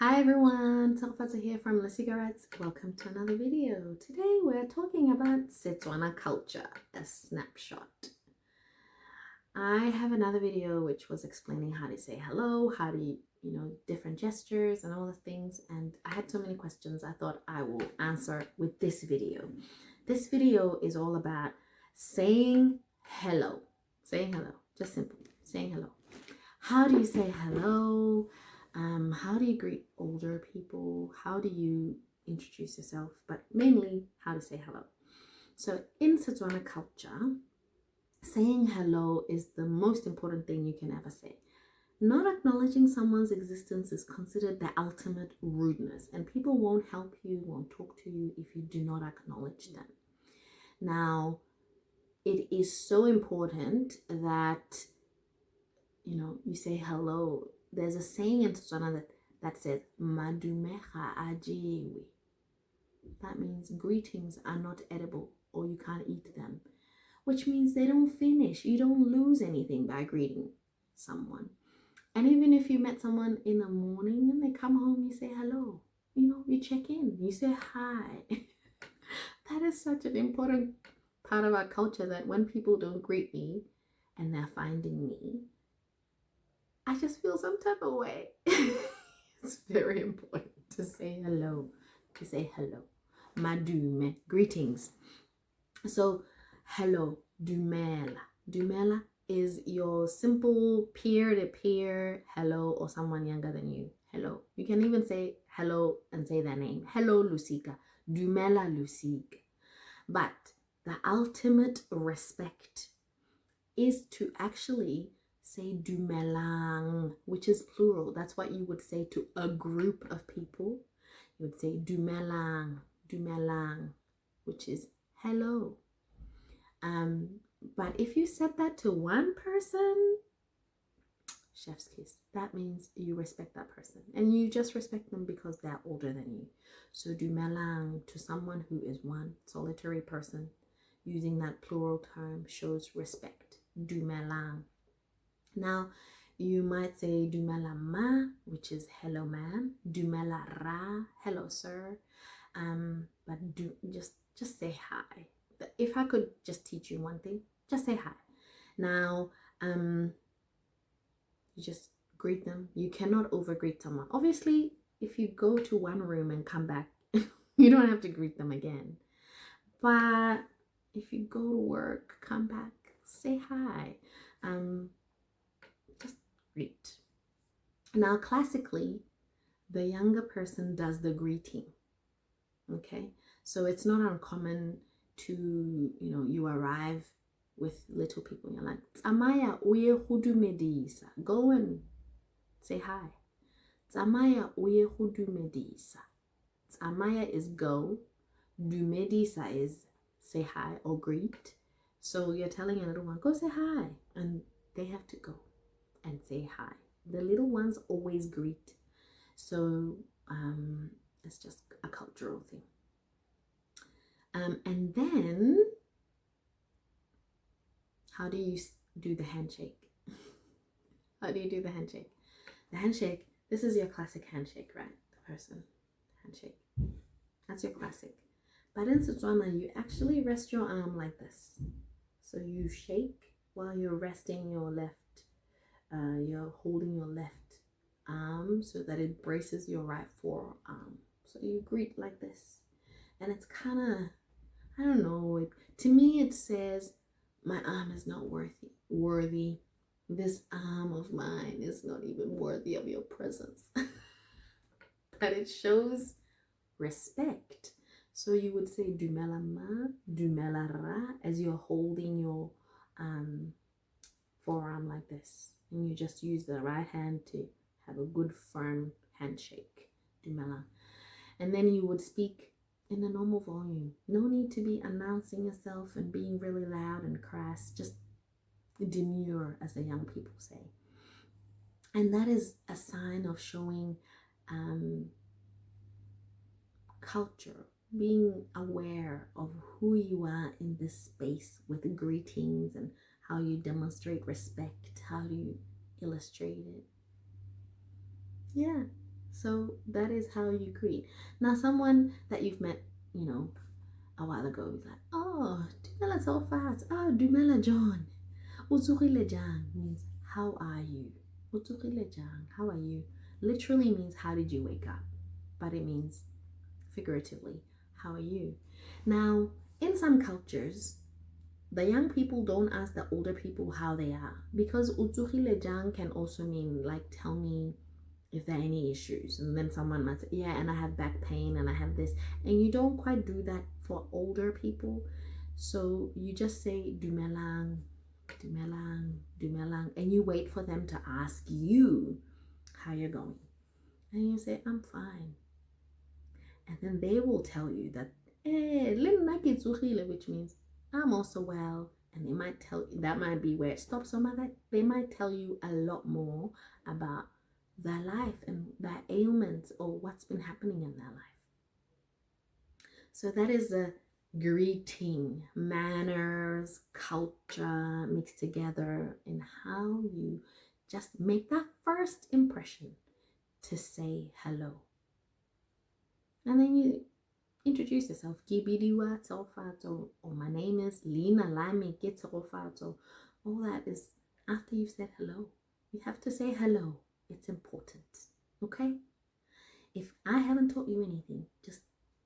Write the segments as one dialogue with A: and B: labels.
A: Hi everyone, Setswana here from the Cigarettes. Welcome to another video. Today we're talking about Setswana culture, a snapshot. I have another video which was explaining how to say hello, how to, different gestures and all the things. And I had so many questions I thought I will answer with this video. This video is all about saying hello. Saying hello, just simple, saying hello. How do you say hello? How do you greet older people? How do you introduce yourself? But mainly how to say hello. So in Setswana culture, saying hello is the most important thing you can ever say. Not acknowledging someone's existence is considered the ultimate rudeness, and people won't help you, won't talk to you if you do not acknowledge them. Now, it is so important that you say hello. There's a saying in Setswana that says "Madumecha ajiwe." That means greetings are not edible or you can't eat them, which means they don't finish. You don't lose anything by greeting someone. And even if you met someone in the morning and they come home, you say hello. You check in, you say hi. That is such an important part of our culture, that when people don't greet me and they're finding me, I just feel some type of way. It's very important to say hello. To say hello. Madume, greetings. So, hello, dumela. Dumela is your simple peer-to-peer hello, or someone younger than you. Hello. You can even say hello and say their name. Hello, Lusika. Dumela, Lusika. But the ultimate respect is to actually say dumelang, which is plural. That's what you would say to a group of people. You would say dumelang, dumelang, which is hello. But if you said that to one person, chef's kiss. That means you respect that person, and you just respect them because they're older than you. So dumelang to someone who is one solitary person, using that plural term shows respect. Dumelang. Now, you might say dumela ma, which is hello ma'am. Dumela ra, hello sir. But just say hi. If I could just teach you one thing, just say hi. Now, you just greet them. You cannot overgreet someone. Obviously, if you go to one room and come back, you don't have to greet them again. But if you go to work, come back, say hi. Just greet. Now, classically, the younger person does the greeting. Okay, so it's not uncommon to, you arrive with little people and you're like, Tsamaya uye hudumedisa. Go and say hi. Tsamaya uye hudumedisa. Tsamaya is go. Dumedisa is say hi or greet. So you're telling a little one, go say hi. And they have to go and say hi. The little ones always greet. So it's just a cultural thing. And then, how do you do the handshake? How do you do the handshake? The handshake, this is your classic handshake, right? The person handshake. That's your classic. But in Setswana, you actually rest your arm like this. So you shake while you're resting your left, you're holding your left arm so that it braces your right forearm. So you greet like this. And it's kind of, I don't know, to me it says, my arm is not worthy. This arm of mine is not even worthy of your presence. But it shows respect. So you would say dumela ma, dumela ra, as you're holding your forearm like this. And you just use the right hand to have a good firm handshake. Dumela. And then you would speak in a normal volume. No need to be announcing yourself and being really loud and crass. Just demure, as the young people say. And that is a sign of showing culture, being aware of who you are in this space with greetings and how you demonstrate respect, how do you illustrate it. Yeah. So that is how you greet. Now, someone that you've met, a while ago is like, oh, dumela so fast. Oh, dumela John. Utsugile jang means how are you? Utsugile jang, how are you? Literally means how did you wake up? But it means figuratively, how are you? Now, in some cultures, the young people don't ask the older people how they are, because utsugile jang can also mean like, tell me if there are any issues, and then someone might say, yeah, and I have back pain and I have this, and you don't quite do that for older people. So you just say dumelang, dumelang, dumelang, and you wait for them to ask you how you're going, and you say, I'm fine, and then they will tell you that, which means I'm also well. And they might tell you, that might be where it stops. So they might tell you a lot more about their life and their ailments or what's been happening in their life. So that is the greeting, manners, culture mixed together, in how you just make that first impression to say hello. And then you introduce yourself. Or my name is Lina Lami Gitsofato. All that is after you've said hello. You have to say hello. It's important. Okay? If I haven't taught you anything, just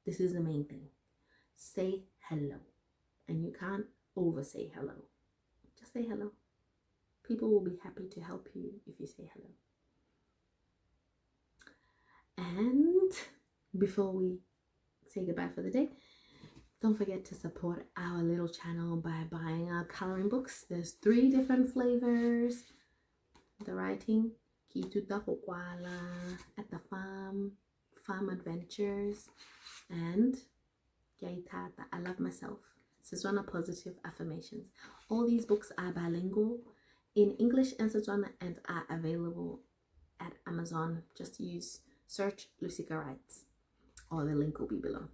A: this is the main thing. Say hello. And you can't over say hello. Just say hello. People will be happy to help you if you say hello. And before we say goodbye for the day, don't forget to support our little channel by buying our coloring books. There's 3 different flavors. The writing, Kituta Hokwala, At the Farm, Farm Adventures, and Gaitata, I Love Myself, Setswana Positive Affirmations. All these books are bilingual in English and Setswana and are available at Amazon. Just search Lucica Writes, or the link will be below.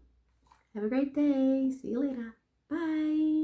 A: Have a great day. See you later. Bye.